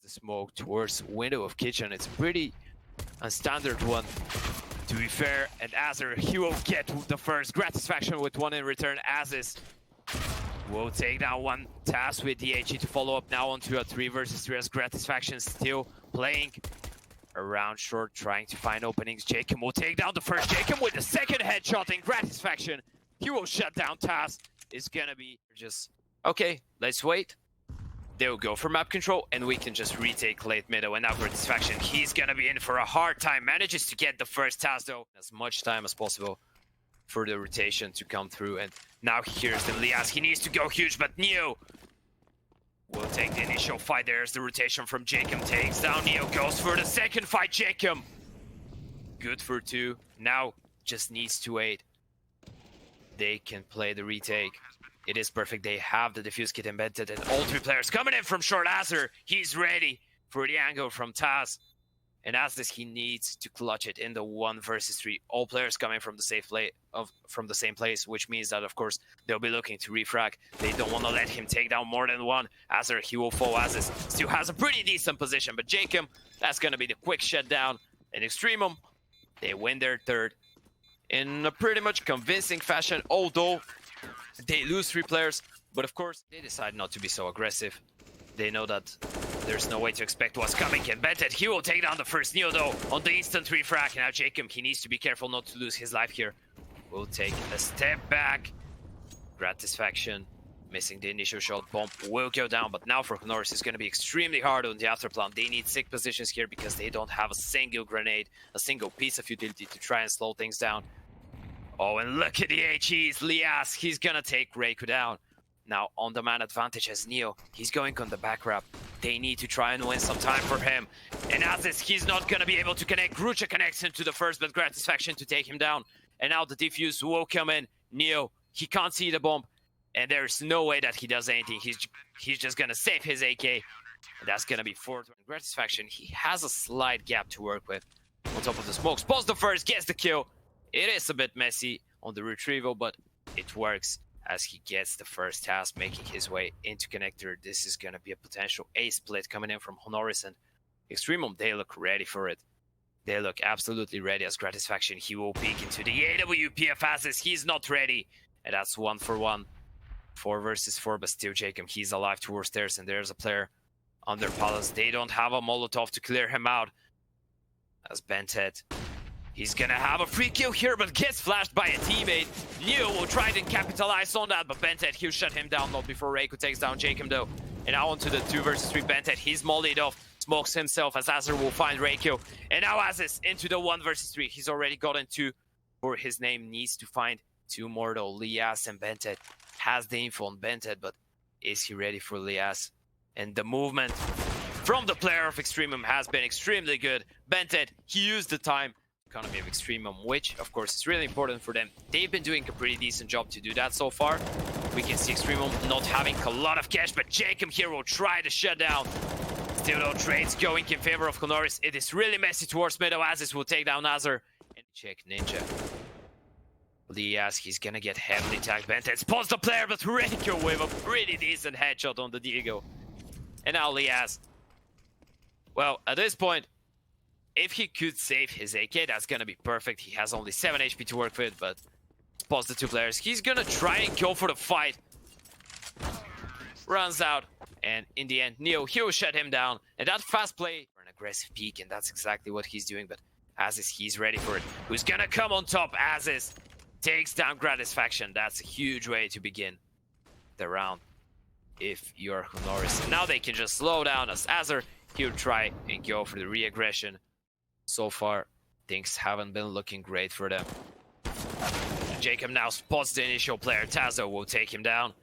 The smoke towards window of kitchen. It's pretty unstandard one, to be fair. And azizz, he will get the first Gratisfaction with one in return. azizz will take down one task with DHE to follow up now onto a 3 versus 3 as Gratisfaction still playing around short, trying to find openings. jkaem will take down the first. jkaem with the second headshot in Gratisfaction. He will shut down task. It's gonna be just, okay, let's wait. They'll go for map control, and we can just retake late middle. And now Gratisfaction, he's gonna be in for a hard time. Manages to get the first task though. As much time as possible for the rotation to come through. And now here's the Liazz. He needs to go huge, but Neo will take the initial fight. There's the rotation from jkaem. Takes down Neo, goes for the second fight. jkaem, good for 2. Now just needs to wait. They can play the retake. It is perfect. They have the defuse kit embedded, and all 3 players coming in from short. azizz, he's ready for the angle from Taz. And azizz, he needs to clutch it in the 1 versus 3. All players coming from the from the same place, which means that of course they'll be looking to refrag. They don't want to let him take down more than one. azizz, he will fall. azizz still has a pretty decent position, but jkaem, that's gonna be the quick shutdown. And EXTREMUM, they win their 3rd in a pretty much convincing fashion, although they lose 3 players, but of course, they decide not to be so aggressive. They know that there's no way to expect what's coming. And BnTeT, he will take down the first Neo though on the instant refrag. Now jkaem, he needs to be careful not to lose his life here. Will take a step back. Gratisfaction, missing the initial shot. Bomb will go down, but now for HONORIS, it's going to be extremely hard on the afterplan. They need sick positions here because they don't have a single grenade, a single piece of utility to try and slow things down. Oh, and look at the HEs. Liazz, he's gonna take reiko down. Now on the man advantage as Neo, he's going on the back wrap. They need to try and win some time for him. And azizz, he's not gonna be able to connect. Grucha connects into the first, but Gratisfaction to take him down. And now the defuse will come in. Neo, he can't see the bomb, and there's no way that he does anything. He's just gonna save his AK. And that's gonna be 4. Gratisfaction, he has a slight gap to work with. On top of the smoke, spots the first, gets the kill. It is a bit messy on the retrieval, but it works as he gets the first task, making his way into connector. This is going to be a potential A split coming in from HONORIS, and EXTREMUM, they look ready for it. They look absolutely ready as Gratisfaction. He will peek into the AWP of azizz. He's not ready, and that's 1 for 1. 4 versus 4, but still jkaem, he's alive towards stairs, and there's a player under palace. They don't have a Molotov to clear him out as BnTeT, he's gonna have a free kill here, but gets flashed by a teammate. Neo will try to capitalize on that, but BnTeT, he'll shut him down, not before reiko takes down jkaem though. And now onto the 2 versus 3, BnTeT, he's mollied off, smokes himself as azizz will find reiko. And now azizz into the 1 versus 3. He's already gotten 2 for his name, needs to find 2 more though. Liazz and BnTeT has the info on BnTeT, but is he ready for Liazz? And the movement from the player of EXTREMUM has been extremely good. BnTeT, he used the time. Economy of EXTREMUM, which of course is really important for them. They've been doing a pretty decent job to do that so far. We can see EXTREMUM not having a lot of cash, but jkaem here will try to shut down. Still no trades going in favor of HONORIS. It is really messy towards middle. azizz will take down azizz. And check Ninja. Liazz, he's gonna get heavily tagged. BnTeT spots the player, but reiko with a pretty decent headshot on the deagle. And now Liazz. Well, at this point, if he could save his AK, that's gonna be perfect. He has only 7 HP to work with, but spots the 2 players. He's gonna try and go for the fight. Runs out, and in the end, Neo, he'll shut him down. And that fast play for an aggressive peek, and that's exactly what he's doing. But azizz, he's ready for it. Who's gonna come on top? azizz takes down Gratisfaction. That's a huge way to begin the round if you're HONORIS. Now they can just slow down as azizz, he'll try and go for the re-aggression. So far, things haven't been looking great for them. jkaem now spots the initial player. Tazo will take him down.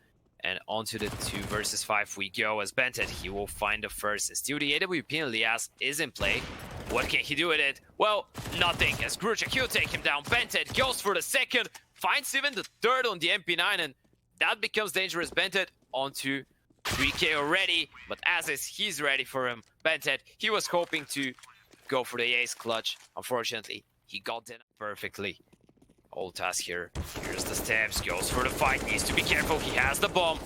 And onto the 2 versus 5 we go as BnTeT, he will find the first. And still the AWP and Liazz is in play. What can he do with it? Well, nothing. As Grucha, he'll take him down. BnTeT goes for the second, finds even the 3rd on the MP9, and that becomes dangerous. BnTeT onto 3K already, but azizz, he's ready for him. BnTeT, he was hoping to go for the ace clutch. Unfortunately, he got it perfectly. Old task here. Here's the steps, goes for the fight, needs to be careful. He has the bomb.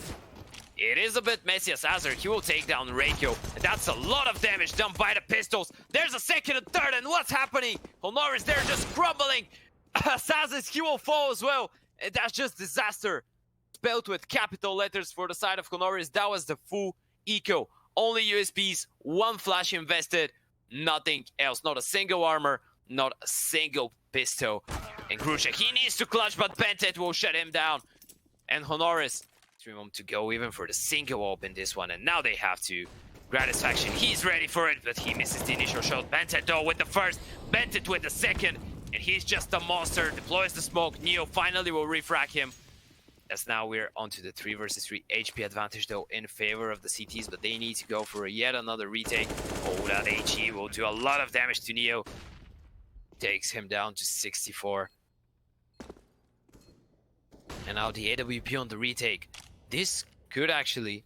It is a bit messy as azizz. He will take down reiko, and that's a lot of damage done by the pistols. There's a second and third, and what's happening? HONORIS, they're just crumbling. azizz, he will fall as well, and that's just disaster. Spelled with capital letters for the side of HONORIS. That was the full eco. Only USPs, one flash invested, nothing else. Not a single armor, not a single pistol. And Grucha, he needs to clutch, but BnTeT will shut him down. And HONORIS, EXTREMUM to go even for the single op in this one, and now they have to. Gratisfaction, he's ready for it, but he misses the initial shot. BnTeT though with the first, BnTeT with the second, and he's just a monster. Deploys the smoke. niko finally will refrag him. As now we're onto the 3 versus 3 HP advantage though in favor of the CTs, but they need to go for yet another retake. Oh, that HE will do a lot of damage to niko. Takes him down to 64. And now the AWP on the retake. This could actually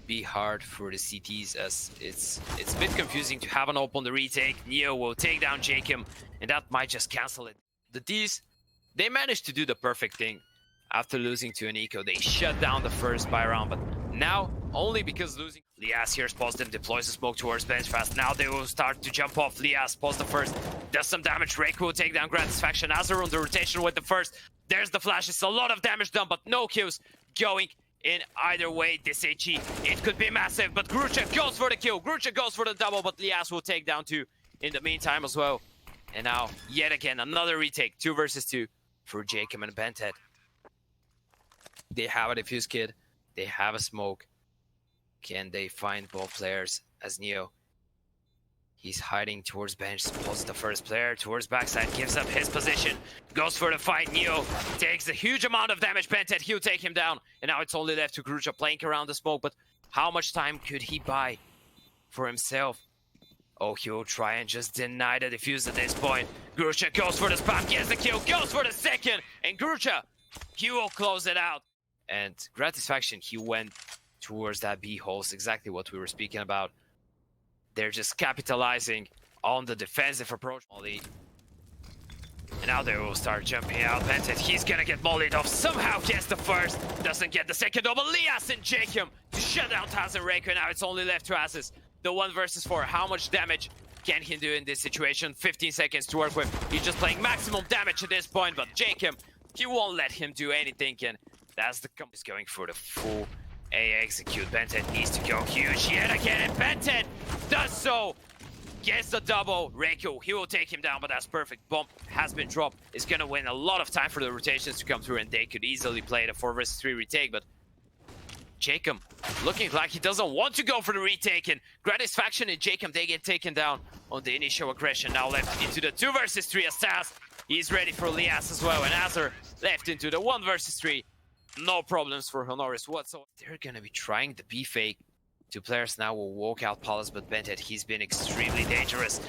be hard for the CTs, as it's a bit confusing to have an op on the retake. niko will take down jkaem, and that might just cancel it. The D's, they managed to do the perfect thing. After losing to an eco, they shut down the first buy round, but now, only because losing... Liazz here spots them, deploys the smoke towards bench fast. Now they will start to jump off. Liazz spots the first, does some damage. reiko will take down Gratisfaction. azizz on the rotation with the first. There's the flash. It's a lot of damage done, but no kills going in either way. This HE, it could be massive, but Grucha goes for the kill. Grucha goes for the double, but Liazz will take down 2 in the meantime as well. And now, yet again, another retake. 2 versus 2 for jkaem and BnTeT. They have a defuse kit. They have a smoke. Can they find both players? As niko, he's hiding towards bench, spots the first player towards backside, gives up his position, goes for the fight. niko takes a huge amount of damage. BnTeT, he'll take him down, and now it's only left to Grucha playing around the smoke. But how much time could he buy for himself? Oh, he will try and just deny the defuse at this point. Grucha goes for the spam, gets the kill, goes for the second, and Grucha, he will close it out. And Gratisfaction, he went towards that B holes, exactly what we were speaking about. They're just capitalizing on the defensive approach. And now they will start jumping out. BnTeT, he's gonna get mollied off. Somehow gets the first, doesn't get the second. But Liazz and jkaem to shut down Twistzz and reiko. Now it's only left to azizz. The 1 versus 4. How much damage can he do in this situation? 15 seconds to work with. He's just playing maximum damage at this point, but jkaem, he won't let him do anything, and that's the He's going for the full A execute. BnTeT needs to go huge yet again, and BnTeT does so. Gets the double. reiko, he will take him down, but that's perfect. Bomb has been dropped. It's gonna win a lot of time for the rotations to come through, and they could easily play the 4 versus 3 retake, but jkaem looking like he doesn't want to go for the retake, and Gratisfaction and jkaem, they get taken down on the initial aggression. Now left into the 2 versus 3 azizz. He's ready for Liazz as well, and azizz left into the 1 versus 3. No problems for HONORIS whatsoever. They're gonna be trying the B fake. 2 players now will walk out Palace, but BnTeT, he's been extremely dangerous.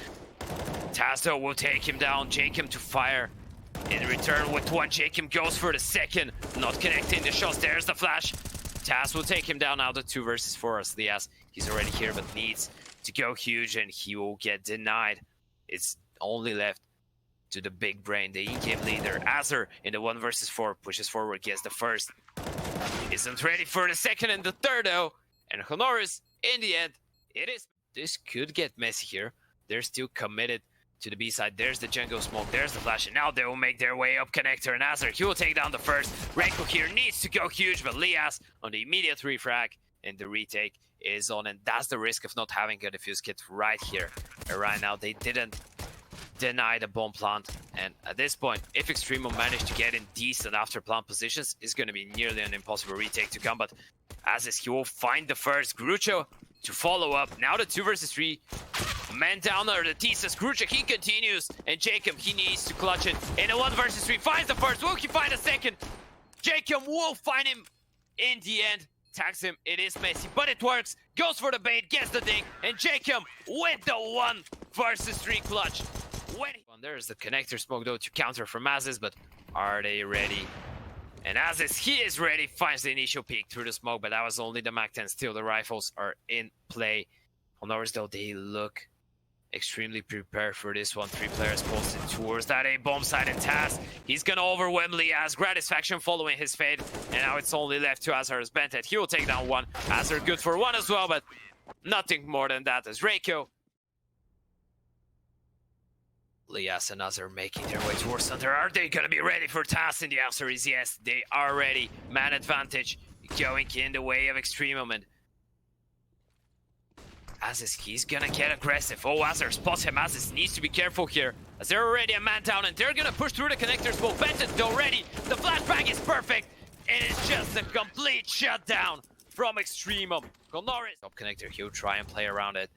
Twistzz will take him down. jkaem to fire. In return with 1, jkaem goes for the second. Not connecting the shots. There's the flash. Twistzz will take him down now. The 2 versus 4 as Liazz. He's already here, but needs to go huge, and he will get denied. It's only left to the big brain, the in-game leader. azizz in the 1 versus 4 pushes forward, gets the first. Isn't ready for the second and the third though. And HONORIS, in the end, it is. This could get messy here. They're still committed to the B side. There's the Gen.G smoke, there's the flash, and now they will make their way up connector. And azizz, he will take down the first. reiko here needs to go huge, but Liazz on the immediate refrag, and the retake is on. And that's the risk of not having a defuse kit right here. And right now, they didn't deny the bomb plant, and at this point, if EXTREMUM managed to get in decent after plant positions, it's going to be nearly an impossible retake to come. But azizz, he will find the first. Grucha to follow up. Now the 2 versus 3 man down there. The Twistzz, Grucha, he continues, and jkaem, he needs to clutch it in a 1 versus 3. Finds the first. Will he find a second? jkaem will find him in the end. Tags him. It is messy, but it works. Goes for the bait, gets the ding, and jkaem with the 1 versus 3 clutch. There's the connector smoke though to counter from azizz, but are they ready? And azizz, he is ready, finds the initial peek through the smoke, but that was only the Mac 10. Still, the rifles are in play. HONORIS though, they look extremely prepared for this one. 3 players posted towards that A bomb side, and Twistzz, he's gonna overwhelm Liazz. Gratisfaction following his fate, and now it's only left to azizz. BnTeT, he will take down 1. azizz good for 1 as well, but nothing more than that as reiko. Liazz and azizz making their way towards center. Are they gonna be ready for Twistzz? And the answer is yes, they are ready. Man advantage going in the way of EXTREMUM, and azizz, he's gonna get aggressive. Oh, azizz spots him. azizz needs to be careful here, as they're already a man down, and they're gonna push through the connectors. Well, BnTeT already. The flashbang is perfect. It is just a complete shutdown from EXTREMUM. HONORIS top connector, he'll try and play around it,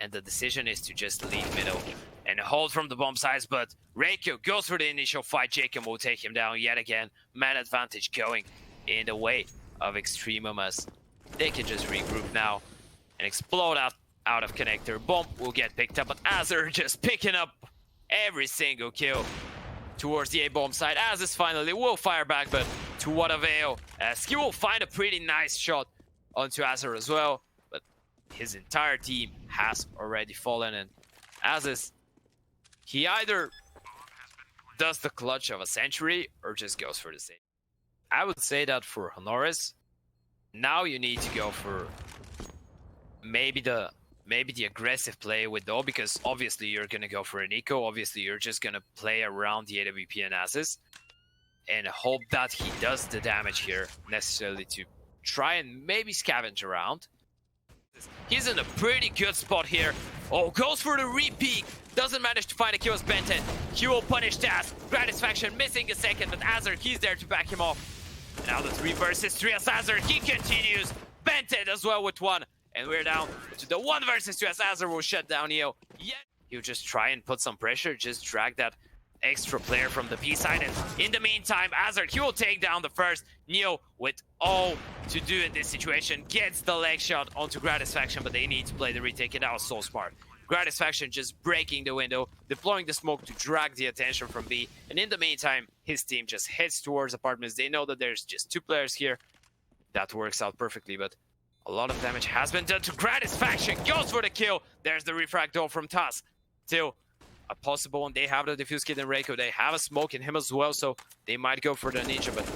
and the decision is to just leave middle and hold from the bomb sides, but reiko goes for the initial fight. jkaem will take him down yet again. Man advantage going in the way of EXTREMUM, as they can just regroup now and explode out of connector. Bomb will get picked up, but azizz just picking up every single kill towards the A bomb side. azizz finally will fire back, but to what avail, as he will find a pretty nice shot onto azizz as well, but his entire team has already fallen, and azizz, he either does the clutch of a century or just goes for the save. I would say that for HONORIS, now you need to go for maybe the aggressive play with though, because obviously you're gonna go for a niko. Obviously you're just gonna play around the AWP and azizz and hope that he does the damage here necessarily to try and maybe scavenge around. He's in a pretty good spot here. Oh, goes for the repeat. Doesn't manage to find a kill as BnTeT. He will punish Twistzz. Gratisfaction missing a second, but azizz, he's there to back him off. And now the 3 versus 3 as azizz, he continues. BnTeT as well with 1. And we're down to the 1 versus 2 as azizz will shut down Neo. Yet he'll just try and put some pressure, just drag that extra player from the B side. And in the meantime, azizz, he will take down the first. Neo, with all to do in this situation, gets the leg shot onto Gratisfaction, but they need to play the retake, and that was so smart. Gratisfaction just breaking the window, deploying the smoke to drag the attention from B. And in the meantime, his team just heads towards apartments. They know that there's just 2 players here. That works out perfectly, but a lot of damage has been done to Gratisfaction. Goes for the kill. There's the refrag though from Twistzz. Still a possible one. They have the defuse kit in reiko. They have a smoke in him as well, so they might go for the ninja. But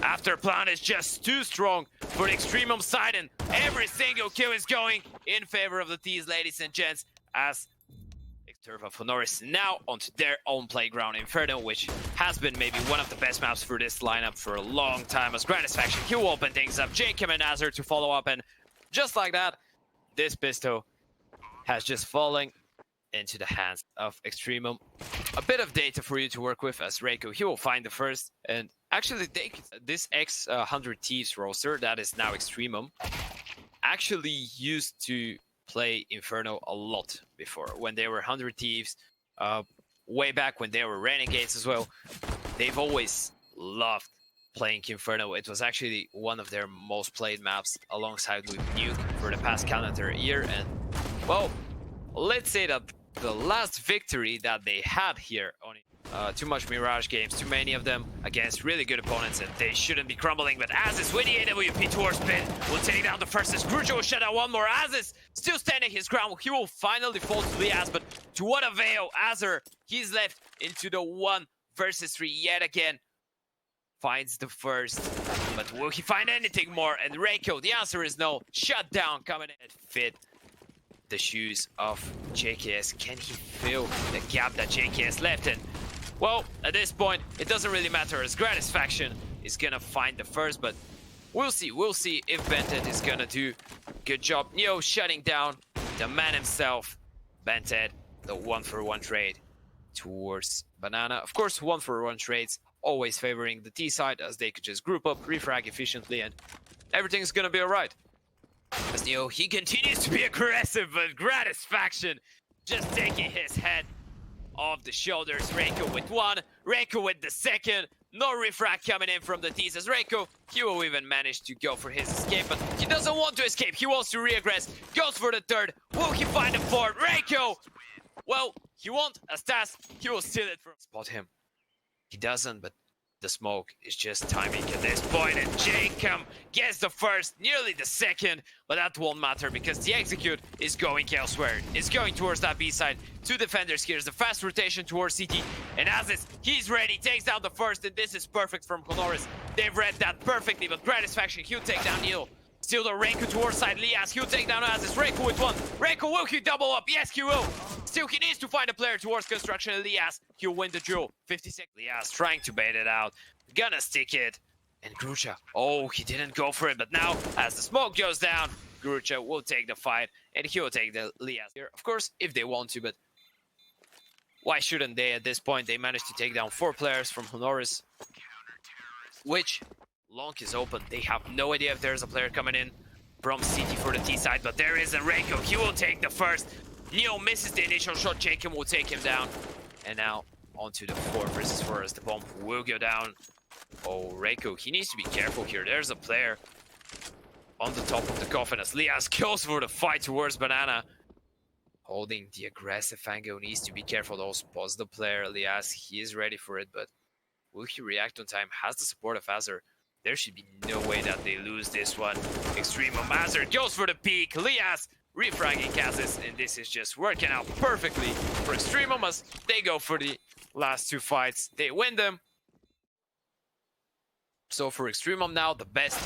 after plan is just too strong for the EXTREMUM side, and every single kill is going in favor of the Twistzz, ladies and gents, as turf of HONORIS now onto their own playground, Inferno, which has been maybe one of the best maps for this lineup for a long time, as Gratisfaction, he will open things up. jkaem and azizz to follow up, and just like that, this pistol has just fallen into the hands of EXTREMUM. A bit of data for you to work with, as reiko, he will find the first, and actually this X100 Thieves roster, that is now EXTREMUM, actually used to play Inferno a lot before, when they were 100 Thieves, way back when they were Renegades as well. They've always loved playing Inferno. It was actually one of their most played maps alongside with Nuke for the past calendar year. And well, let's say that the last victory that they had here on too much Mirage games, too many of them against really good opponents, and they shouldn't be crumbling. But azizz with the AWP towards pit will take down the first. Grucha will shut out 1 more. azizz still standing his ground. He will finally fall to Liazz, but to what avail? azizz, he's left into the 1 versus 3 yet again. Finds the first, but will he find anything more? And reiko, the answer is no. Shut down coming in. Fit the shoes of JKS. Can he fill the gap that JKS left in? Well, at this point, it doesn't really matter, as Gratisfaction is gonna find the first, but we'll see if BnTeT is gonna do a good job. Neo shutting down the man himself. BnTeT, the 1-for-1 trade towards Banana. Of course, 1-for-1 trades always favoring the T side, as they could just group up, refrag efficiently, and everything's gonna be alright. As Neo, he continues to be aggressive, but Gratisfaction just taking his head off the shoulders. reiko with 1, reiko with the second. No refrag coming in from the Twistzz, as reiko, he will even manage to go for his escape, but he doesn't want to escape. He wants to re-aggress. Goes for the 3rd. Will he find the 4th? reiko, well, he won't, as Twistzz, he will steal it from spot him. He doesn't, but The smoke is just timing at this point, and jkaem gets the first, nearly the second, but that won't matter because the execute is going elsewhere. It's going towards that B side. Two defenders here. There's a fast rotation towards CT, and azizz, he's ready, takes down the first, and this is perfect from HONORIS. They've read that perfectly, but Gratisfaction, he'll take down niko. Still the reiko towards side, Liazz, he'll take down azizz. Reiko with one. Reiko, will he double up? Yes, he will. Still, he needs to find a player towards construction, and Liazz, he'll win the duel. 50 seconds. Liazz trying to bait it out. Gonna stick it. And Grucha, oh, he didn't go for it, but now, as the smoke goes down, Grucha will take the fight, and he'll take the Liazz here. Of course, if they want to, but why shouldn't they at this point? They managed to take down 4 players from HONORIS, which... long is open. They have no idea if there's a player coming in from CT for the T side, but there is a reiko. He will take the first. niko misses the initial shot. jkaem will take him down. And now onto the 4 versus 4 as the bomb will go down. Oh, reiko, he needs to be careful here. There's a player on the top of the coffin as Liazz goes for the fight towards banana. Holding the aggressive angle, needs to be careful. Also pause the player. Liazz, he is ready for it, but will he react on time? Has the support of azizz. There should be no way that they lose this one. EXTREMUM azizz goes for the peak. Liazz refragging azizz, and this is just working out perfectly for EXTREMUM as they go for the last 2 fights. They win them. So for EXTREMUM now, the best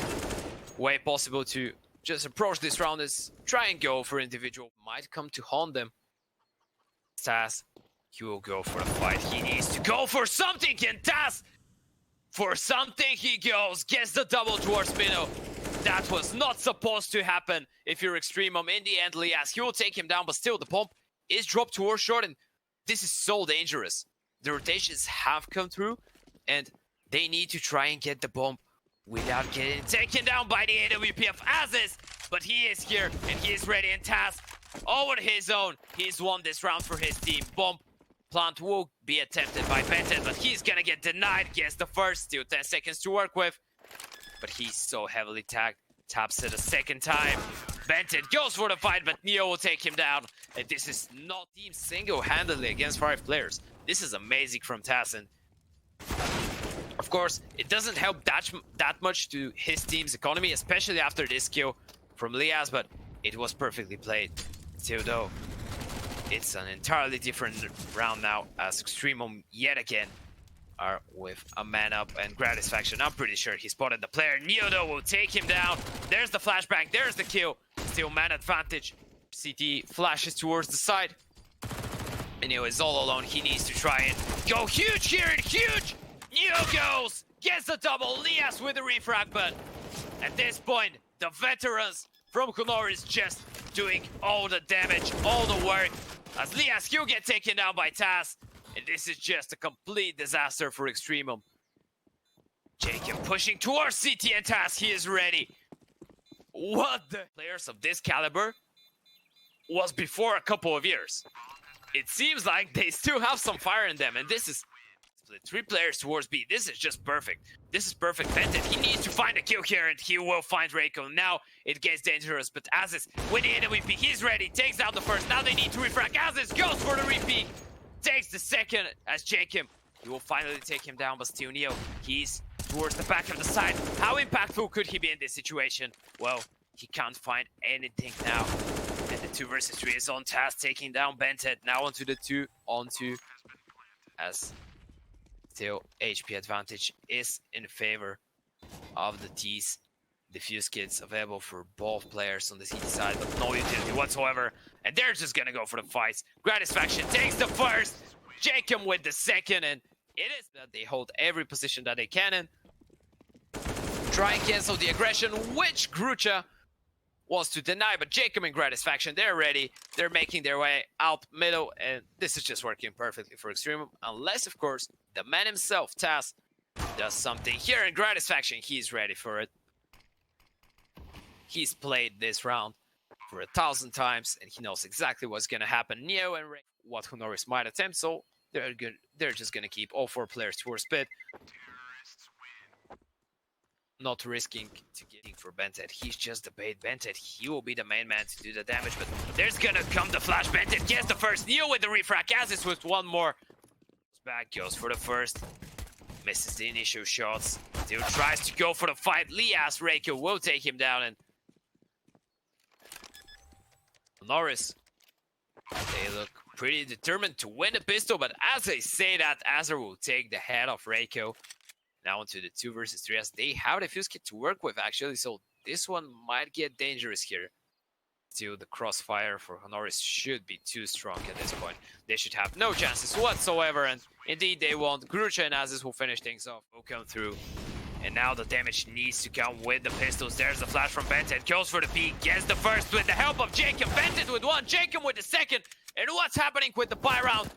way possible to just approach this round is try and go for individual. Might come to haunt them. Twistzz, he will go for the fight. He needs to go for something, and Twistzz, for something he goes, gets the double towards middle. That was not supposed to happen if you're EXTREMUM. In the end, Liazz, he will take him down, but still the bomb is dropped towards short, and this is so dangerous. The rotations have come through, and they need to try and get the bomb without getting taken down by the AWP of azizz. But he is here, and he is ready, and Twistzz, all on his own, he's won this round for his team. Bomb plant will be attempted by BnTeT, but he's gonna get denied. Gets the first, still 10 seconds to work with. But he's so heavily tagged. Taps it a second time. BnTeT goes for the fight, but niko will take him down. And this is not team single-handedly against 5 players. This is amazing from Twistzz. And of course, it doesn't help that much to his team's economy, especially after this kill from Liazz, but it was perfectly played. Still though, it's an entirely different round now as EXTREMUM yet again are with a man up, and Gratisfaction, I'm pretty sure he spotted the player. niko though will take him down. There's the flashbang, there's the kill. Still man advantage. CT flashes towards the side. And niko is all alone. He needs to try and go huge here, and huge! niko goes! Gets the double. Liazz with the refrag, but at this point, the veterans from HONORIS just doing all the damage, all the work. As Liazz, he'll get taken down by Twistzz. And this is just a complete disaster for EXTREMUM. jkaem pushing towards CT, and Twistzz, he is ready. What the... Players of this caliber was before a couple of years. It seems like they still have some fire in them, and this is... Split 3 players towards B. This is just perfect. This is perfect. BnTeT, he needs to find a kill here, and he will find reiko. Now it gets dangerous, but azizz with the AWP, he's ready. Takes down the first. Now they need to refract. azizz goes for the repeat. Takes the second as jkaem. He will finally take him down, but still niko, he's towards the back of the side. How impactful could he be in this situation? Well, he can't find anything now. And the 2 versus 3 is on Twistzz, taking down BnTeT. Now onto the 2 onto as... Still, HP advantage is in favor of the T's. Diffuse kits available for both players on the CT side, but no utility whatsoever. And they're just gonna go for the fights. Gratisfaction takes the first. jkaem with the second, and it is that they hold every position that they can in. Try and cancel the aggression, which Grucha wants to deny, but jkaem and Gratisfaction, they're ready. They're making their way out middle, and this is just working perfectly for EXTREMUM. Unless, of course, the man himself, Twistzz, does something here in Gratisfaction. He's ready for it. He's played this round for 1,000 times, and he knows exactly what's going to happen. niko and reiko, what HONORIS might attempt, so they're just going to keep all 4 players towards pit. Not risking to getting for BnTeT. He's just the bait. BnTeT, he will be the main man to do the damage, but there's gonna come the flash. BnTeT gets the first. niko with the refract. azizz with one more. Back goes for the first. Misses the initial shots. Still tries to go for the fight. Liazz, reiko will take him down, and HONORIS, they look pretty determined to win the pistol, but as I say that, azizz will take the head of reiko. Now into the 2 versus 3 as they have the fuse kit to work with actually, so this one might get dangerous here. Still, the crossfire for HONORIS should be too strong at this point. They should have no chances whatsoever, and indeed they won't. Grucha and azizz will finish things off. Will come through, and now the damage needs to come with the pistols. There's the flash from BnTeT, goes for the peek, gets the first with the help of jkaem. BnTeT with one, jkaem with the second. And what's happening with the buy round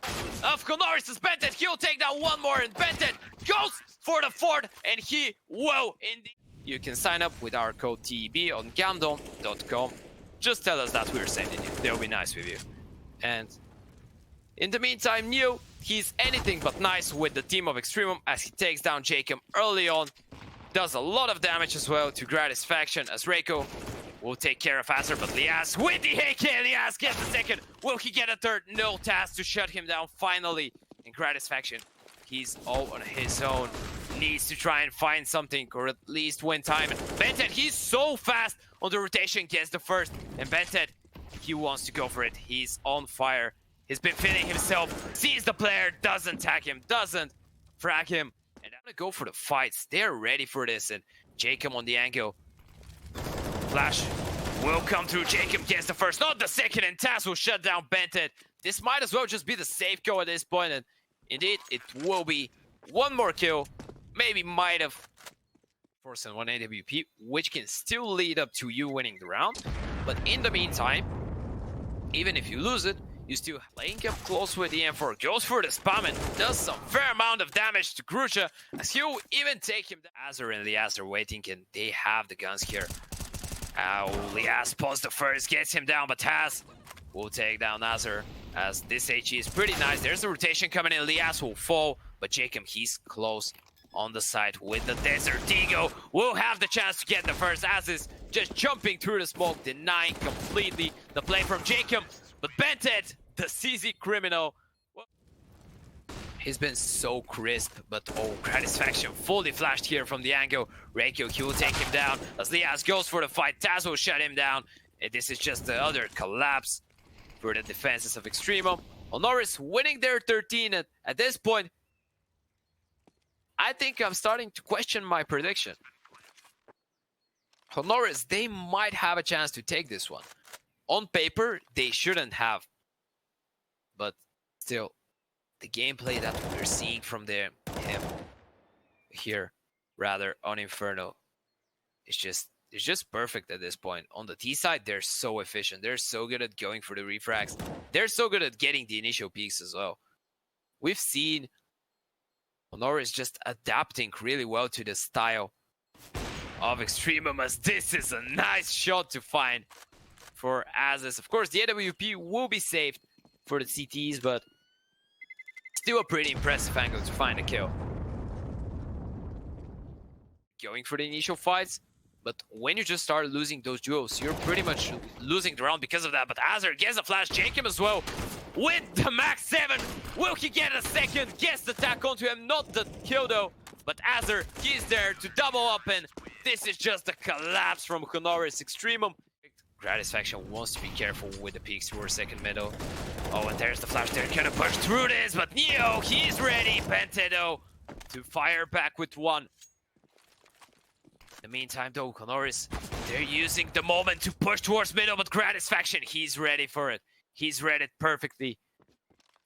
of HONORIS as BnTeT? He'll take down one more, and BnTeT goes for the fourth, and he will indeed. You can sign up with our code TEB on gamdom.com. Just tell us that we're sending you. They'll be nice with you. And in the meantime, niko, he's anything but nice with the team of EXTREMUM as he takes down jkaem early on. Does a lot of damage as well to Gratisfaction as reiko will take care of azizz, but Liazz with the AK, Liazz gets the second. Will he get a third? No task to shut him down finally. In Gratisfaction, he's all on his own. Needs to try and find something or at least win time. And BnTeT, he's so fast on the rotation, gets the first. And BnTeT, he wants to go for it. He's on fire. He's been feeling himself. Sees the player, doesn't tag him, doesn't frag him. And I'm gonna go for the fights. They're ready for this. And jkaem on the angle. Flash will come through. jkaem gets the first, not the second, and Twistzz will shut down BnTeT. This might as well just be the safe go at this point, and indeed it will be one more kill. Maybe might have forced one AWP, which can still lead up to you winning the round. But in the meantime, even if you lose it, you still playing up close with the M4, goes for the spam and does some fair amount of damage to Grucha, as he'll even take him down. azizz and Liazz are waiting, and they have the guns here. Liazz pulls the first, gets him down, but Twistzz will take down azizz, as this HE is pretty nice. There's a rotation coming in. Liazz will fall, but jkaem, he's close on the side with the desert. deagle will have the chance to get the first. azizz just jumping through the smoke, denying completely the play from jkaem. But BnTeT, the CZ criminal, he's been so crisp, but oh, Gratisfaction fully flashed here from the angle. reiko, he will take him down as Liazz goes for the fight. Twistzz will shut him down. And this is just the other collapse for the defenses of EXTREMUM. HONORIS winning their 13 at this point. I think I'm starting to question my prediction. HONORIS, they might have a chance to take this one. On paper, they shouldn't have. But still, the gameplay that we're seeing from him here, rather, on Inferno, is just perfect at this point. On the T side, they're so efficient. They're so good at going for the refrags. They're so good at getting the initial peaks as well. We've seen HONORIS just adapting really well to the style of EXTREMUM, as this is a nice shot to find for azizz. Of course, the AWP will be saved for the CTs, but still a pretty impressive angle to find a kill. Going for the initial fights, but when you just start losing those duels, you're pretty much losing the round because of that. But azizz gets a flash, jkaem as well with the max 7. Will he get a second? Gets the tag onto him, not the kill though. But azizz, he's there to double up, and this is just a collapse from HONORIS. EXTREMUM. Gratisfaction wants to be careful with the peaks towards second middle. Oh, and there's the flash. They're gonna push through this, but niko, he's ready. BnTeT though to fire back with one. In the meantime though, HONORIS, they're using the moment to push towards middle, but Gratisfaction, he's ready for it. He's read it perfectly.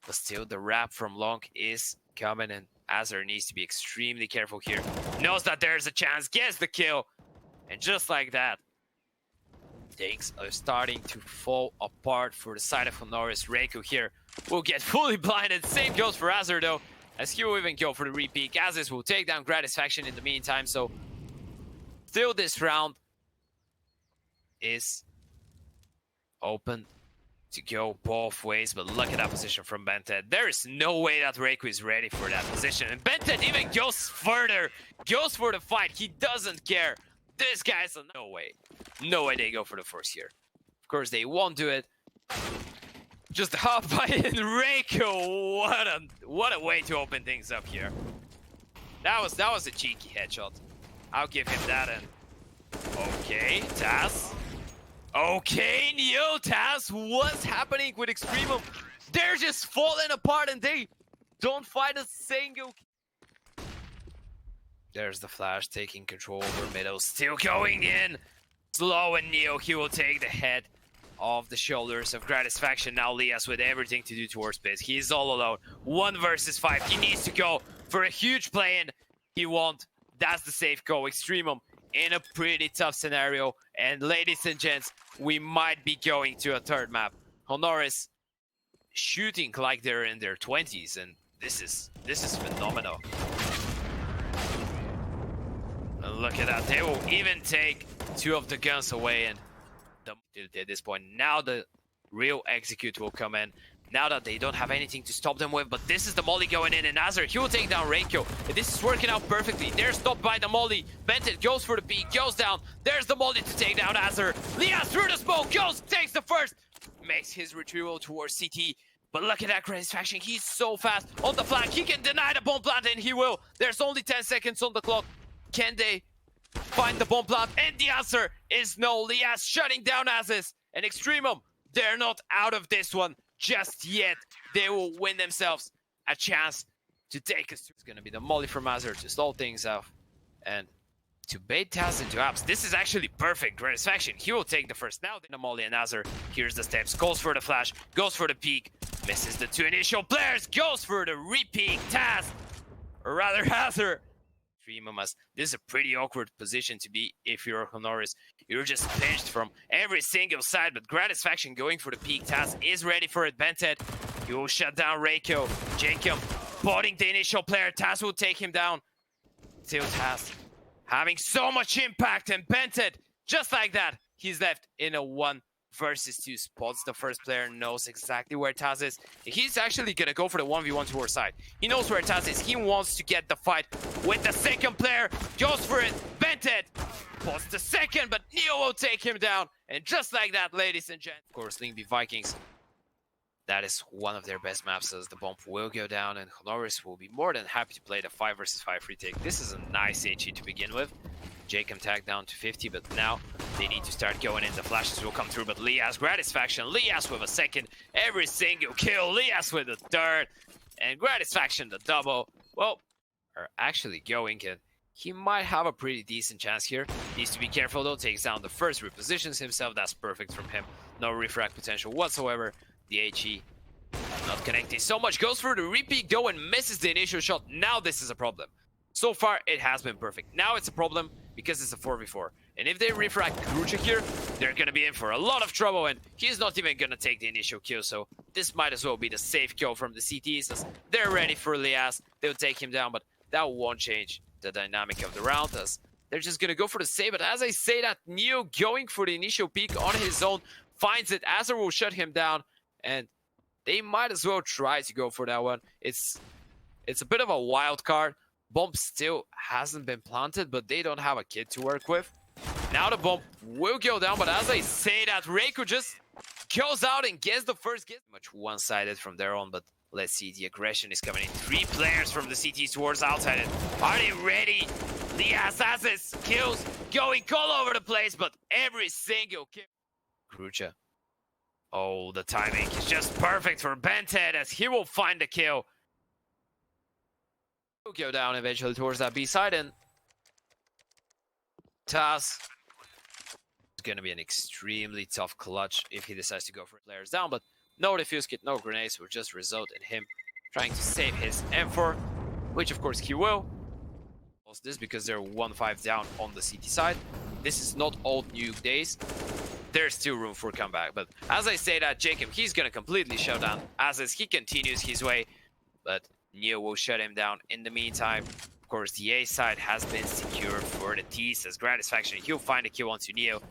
But still, the wrap from long is coming, and azizz needs to be extremely careful here. Knows that there's a chance, gets the kill, and just like that, things are starting to fall apart for the side of HONORIS. reiko here will get fully blinded. Same goes for azizz though, as he will even go for the repeat. azizz will take down Gratisfaction in the meantime, so still this round is open to go both ways, but look at that position from BnTeT. There is no way that reiko is ready for that position, and BnTeT even goes further, goes for the fight. He doesn't care. This guy's no way. No way they go for the force here. Of course, they won't do it. Just hop by in reiko. What a way to open things up here. That was a cheeky headshot. I'll give him that. And okay, Taz. Okay, Neo, Taz. What's happening with EXTREMUM? They're just falling apart and they don't find a single. There's the flash taking control over middle, still going in. Slow and Neo, he will take the head off the shoulders of Gratisfaction. Now Liazz with everything to do towards base. He's all alone. 1 versus 5. He needs to go for a huge play and he won't. That's the safe go. EXTREMUM in a pretty tough scenario. And ladies and gents, we might be going to a third map. HONORIS shooting like they're in their 20s, and this is phenomenal. And look at that. They will even take 2 of the guns away, and at this point, now the real execute will come in. Now that they don't have anything to stop them with, but this is the molly going in, and azizz, he will take down reiko. And this is working out perfectly. They're stopped by the molly. BnTeT goes for the peek, goes down. There's the molly to take down azizz. Liazz through the smoke, goes, takes the first. Makes his retrieval towards CT. But look at that Gratisfaction. He's so fast on the flank. He can deny the bomb plant, and he will. There's only 10 seconds on the clock. Can they find the bomb plant? And the answer is no. Liazz shutting down azizz. And EXTREMUM, they're not out of this one just yet. They will win themselves a chance to take us. It's going to be the molly from azizz to stall things out. And to bait Taz into apps. This is actually perfect. Gratisfaction, he will take the first. Now the molly and azizz. Here's the steps. Goes for the flash. Goes for the peek. Misses the 2 initial players. Goes for the re-peek. Taz. Or rather azizz. This is a pretty awkward position to be if you're HONORIS. You're just pinched from every single side, but Gratisfaction going for the peek. Taz is ready for it. BnTeT, he will shut down reiko. jkaem spotting the initial player. Taz will take him down. Still Taz having so much impact, and BnTeT, just like that, he's left in a 1 versus 2. Spots the first player, knows exactly where Taz is. He's actually gonna go for the 1v1 to our side. He knows where Taz is. He wants to get the fight with the second player. Goes for it. BnTeT spots the second, but Neo will take him down. And just like that, ladies and gents, of course, Lingby Vikings. That is one of their best maps, as the bomb will go down, and HONORIS will be more than happy to play the 5 versus 5 retake. This is a nice HE to begin with. jkaem tagged down to 50, but now they need to start going in. The flashes will come through, but Liazz, Gratisfaction, Liazz with a second, every single kill, Liazz with a third, and Gratisfaction the double. Well, are actually going, and he might have a pretty decent chance here. Needs to be careful though, takes down the first, repositions himself. That's perfect from him. No refract potential whatsoever. The HE not connecting so much, goes for the repeat though and misses the initial shot. Now this is a problem. So far it has been perfect. Now it's a problem because it's a 4v4. And if they refract Grucha here, they're gonna be in for a lot of trouble, and he's not even gonna take the initial kill. So this might as well be the safe kill from the CTs, as they're ready for Liazz. They'll take him down, but that won't change the dynamic of the round, as they're just gonna go for the save. But as I say that, Neo going for the initial peek on his own, finds it. azizz will shut him down, and they might as well try to go for that one. It's a bit of a wild card. Bomb still hasn't been planted, but they don't have a kid to work with. Now the bomb will go down, but as I say that, reiko just goes out and gets the first hit. Much one-sided from there on, but let's see, the aggression is coming in. 3 players from the CTs towards outside. Are they ready? Liazz, azizz, kills going all over the place, but every single kill. Grucha. Oh, the timing is just perfect for BnTeT, as he will find the kill. He'll go down eventually towards that B side, and Taz is going to be an extremely tough clutch if he decides to go for players down, but no defuse kit, no grenades will just result in him trying to save his M4, which of course he will. This because they're 1-5 down on the CT side. This is not old nuke days. There's still room for comeback, but as I say that, jkaem, he's gonna completely shut down azizz. He continues his way, but Neo will shut him down in the meantime. Of course, the A side has been secured for the Twistzz, as Gratisfaction, he'll find a kill onto Neo.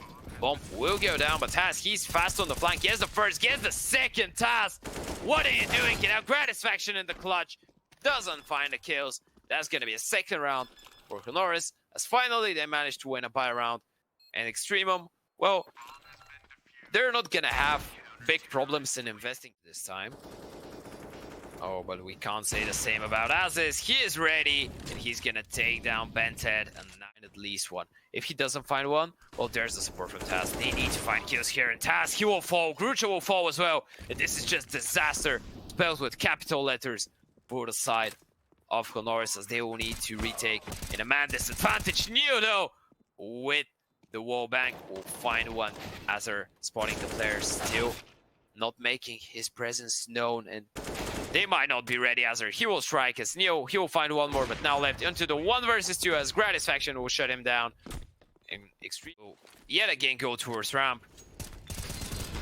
Bomb will go down, but Taz, he's fast on the flank. Gets the first, gets the second. Taz, what are you doing? Now Gratisfaction in the clutch doesn't find the kills. That's gonna be a second round for HONORIS, as finally they managed to win a buy round. And EXTREMUM, well, they're not gonna have big problems in investing this time. Oh, but we can't say the same about azizz. He is ready, and he's gonna take down BnTeT and 9 at least one. If he doesn't find one, well, there's the support from Twistzz. They need to find kills here, and Twistzz, he will fall. Grucha will fall as well. And this is just disaster, spelled with capital letters for the side of HONORIS, as they will need to retake in a man disadvantage. niko, though, with the wall bank, will find one. azizz spotting the players, still not making his presence known, and they might not be ready. azizz, he will strike as niko, he will find one more, but now left into the 1 versus 2 as Gratisfaction will shut him down. And Extreme will yet again go towards ramp.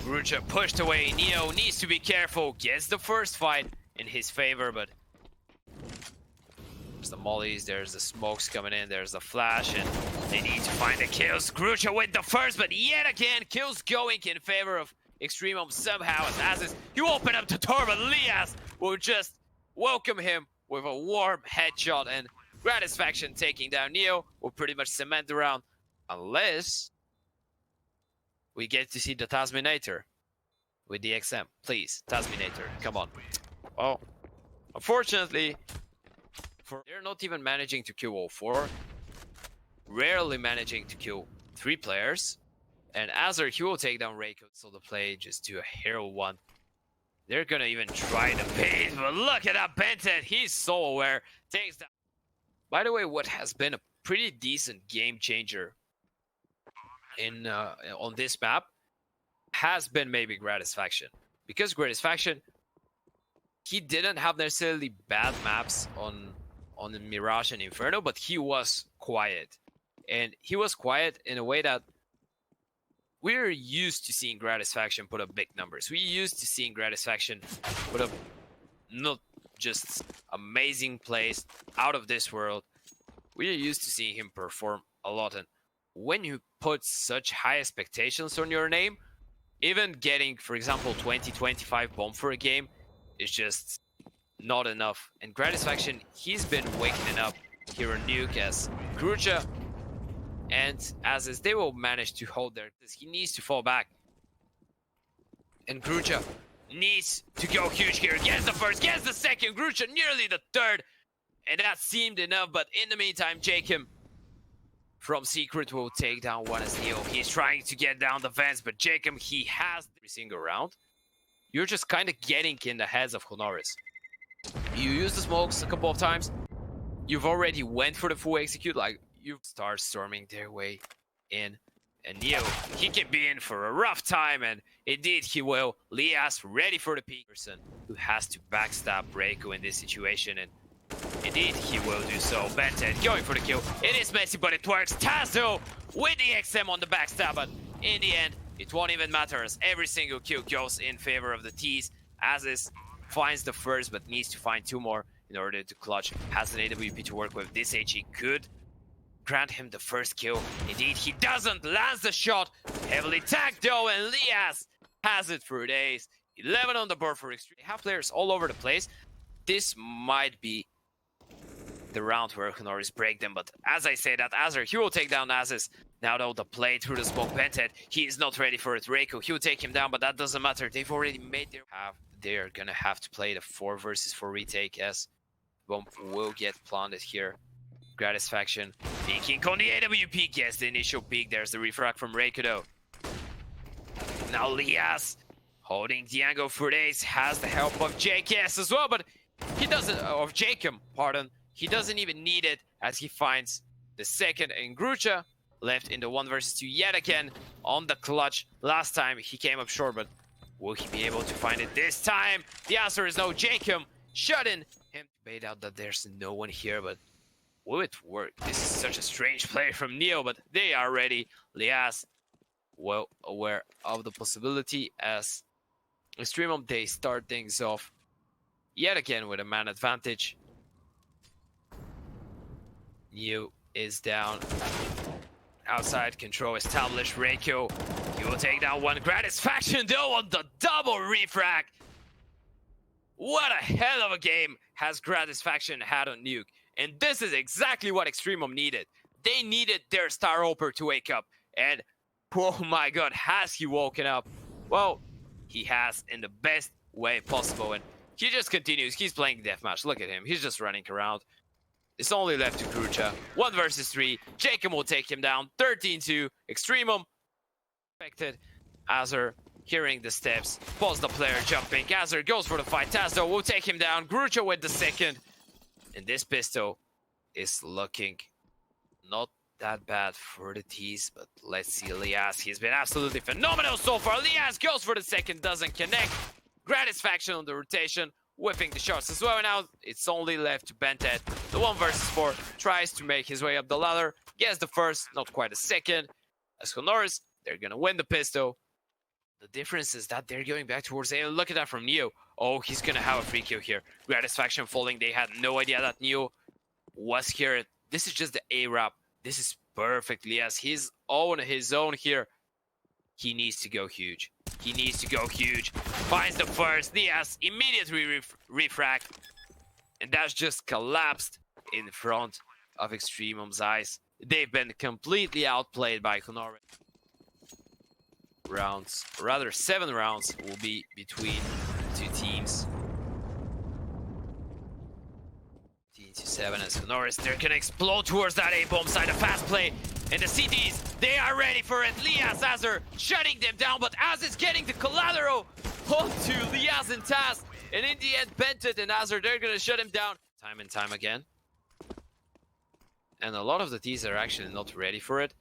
Grucha pushed away. niko needs to be careful, gets the first fight in his favor, but there's the mollies, there's the smokes coming in, there's the flash, and they need to find the kills. Grucha with the first, but yet again, kills going in favor of EXTREMUM somehow as azizz. You open up the door, but Liazz will just welcome him with a warm headshot, and Gratisfaction taking down niko will pretty much cement the round, unless we get to see the Tasminator with the XM. Please, Tasminator, come on. Oh, unfortunately, they're not even managing to kill all 4, rarely managing to kill 3 players. And azizz, he will take down reiko, so the play just do a hero 1. They're gonna even try the bait, but look at that BnTeT, he's so aware, takes down. By the way, what has been a pretty decent game changer in on this map has been maybe Gratisfaction, because Gratisfaction, he didn't have necessarily bad maps on the Mirage and Inferno, but he was quiet, and he was quiet in a way that we're used to seeing Gratisfaction put up big numbers. We're used to seeing Gratisfaction put up not just amazing plays out of this world. We're used to seeing him perform a lot, and when you put such high expectations on your name, even getting, for example, 20-25 bomb for a game is just not enough. And Gratisfaction, he's been waking up here on Nuke as Grucha and azizz, they will manage to hold their... He needs to fall back. And Grucha needs to go huge here. Gets the first, gets the second. Grucha nearly the third. And that seemed enough, but in the meantime, jkaem from Secret will take down one as niko. He's trying to get down the fence, but jkaem, he has every single round. You're just kind of getting in the heads of HONORIS. You use the smokes a couple of times. You've already went for the full execute, like you start storming their way in. And niko, he can be in for a rough time, and indeed he will. Liazz ready for the peak. Person who has to backstab reiko in this situation, and indeed he will do so. BnTeT going for the kill. It is messy, but it works. Twistzz with the XM on the backstab, but in the end, it won't even matter as every single kill goes in favor of the Twistzz. azizz finds the first, but needs to find 2 more in order to clutch. Has an AWP to work with. This HE could grant him the first kill. Indeed, he doesn't. Lands the shot. Heavily tagged though, and Liazz has it for days. 11 on the board for Extreme. They have players all over the place. This might be the round where HONORIS break them, but as I say that, azizz, he will take down azizz. Now though, the play through the smoke, BnTeT, he is not ready for it. reiko, he will take him down, but that doesn't matter. They've already made their... They're gonna have to play the 4 versus 4 retake as bomb will get planted here. Gratisfaction peeking on the AWP, gets the initial peek. There's the refrag from reiko though. Now Liazz holding the angle for days, has the help of jkaem as well, but he doesn't, of jkaem, pardon. He doesn't even need it as he finds the second, and Grucha left in the 1 versus 2 yet again on the clutch. Last time he came up short, but will he be able to find it this time? The answer is no. jkaem shutting him. Bait out that there's no one here, but will it work? This is such a strange play from niko, but they are ready. Liazz well aware of the possibility as EXTREMUM, they start things off yet again with a man advantage. niko is down. Outside control established. reiko, he will take down one. Gratisfaction though on the double refrag. What a hell of a game has Gratisfaction had on Nuke. And this is exactly what EXTREMUM needed. They needed their star opener to wake up. And oh my god, has he woken up? Well, he has in the best way possible. And He just continues. He's playing deathmatch. Look at him. He's just running around. It's only left to Grucha. 1 versus 3. jkaem will take him down. 13-2. EXTREMUM. Expected. azizz hearing the steps. Pulls the player jumping. azizz goes for the fight. Twistzz though will take him down. Grucha with the second. And this pistol is looking not that bad for the Twistzz, but let's see Liazz. He's been absolutely phenomenal so far. Liazz goes for the second, doesn't connect. Gratisfaction on the rotation, whipping the shots as well. Now it's only left to BnTeT. The 1 versus 4 tries to make his way up the ladder, gets the first, not quite a second. As HONORIS, they're gonna win the pistol. The difference is that they're going back towards A. Look at that from niko. Oh, he's gonna have a free kill here. Gratisfaction falling. They had no idea that niko was here. This is just the A wrap. This is perfect. Liazz, he's on his own here. He needs to go huge. He needs to go huge. Finds the first. Liazz immediately refrag. And that's just collapsed in front of EXTREMUM's eyes. They've been completely outplayed by HONORIS. Rounds, rather 7 rounds will be between two teams. 7 as HONORIS, they're gonna explode towards that A-bomb side. A fast play, and the CDs, they are ready for it. Liazz, azizz shutting them down, but azizz getting the collateral onto Liazz and Twistzz. And in the end, BnTeT and azizz, they're gonna shut him down time and time again. And a lot of the Twistzz are actually not ready for it.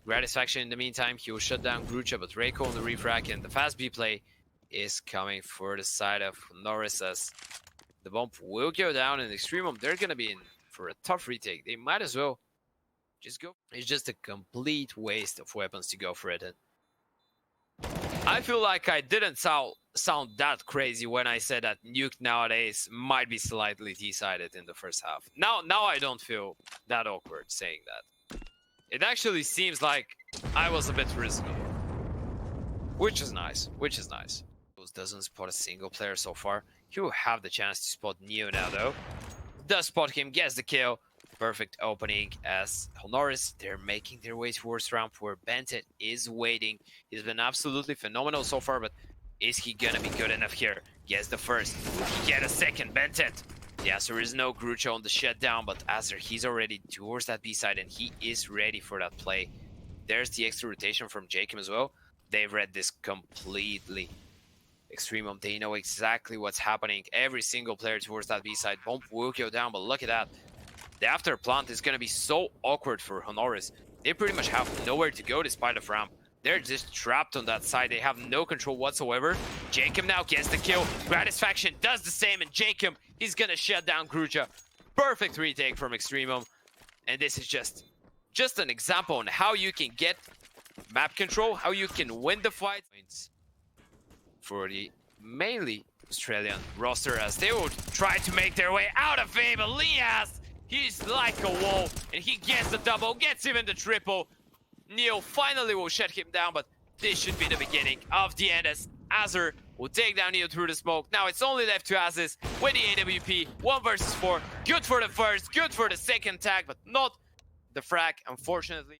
Gratisfaction in the meantime, he will shut down Grucha, but reiko on the refrag, and the fast B play is coming for the side of HONORIS as the bomb will go down, and EXTREMUM, they're gonna be in for a tough retake. They might as well just go. It's just a complete waste of weapons to go for it. And I feel like I didn't sound that crazy when I said that nuke nowadays might be slightly decided in the first half. Now I don't feel that awkward saying that. It actually seems like I was a bit reasonable. Which is nice, Doesn't spot a single player so far. He will have the chance to spot niko now though. Does spot him, gets the kill. Perfect opening as HONORIS, they're making their way towards ramp where BnTeT is waiting. He's been absolutely phenomenal so far, but is he gonna be good enough here? Gets the first, will he get a second? BnTeT. Yes, there is no Grucha on the shutdown, but azizz, he's already towards that B side and he is ready for that play. There's the extra rotation from jkaem as well. They've read this completely. EXTREMUM, they know exactly what's happening. Every single player towards that B side. Bomb will go down, but look at that. The after plant is going to be so awkward for HONORIS. They pretty much have nowhere to go despite of ramp. They're just trapped on that side. They have no control whatsoever. jkaem now gets the kill. Gratisfaction does the same, and jkaem, he's going to shut down Grucha. Perfect retake from EXTREMUM. And this is just an example on how you can get map control, how you can win the fight. For the mainly Australian roster as they will try to make their way out of it, but Liazz, he's like a wall, and he gets the double, gets even the triple. niko finally will shut him down, but this should be the beginning of the end as azizz will take down niko through the smoke. Now it's only left to azizz with the AWP, 1 versus 4. Good for the first, good for the second tag, but not the frag, unfortunately.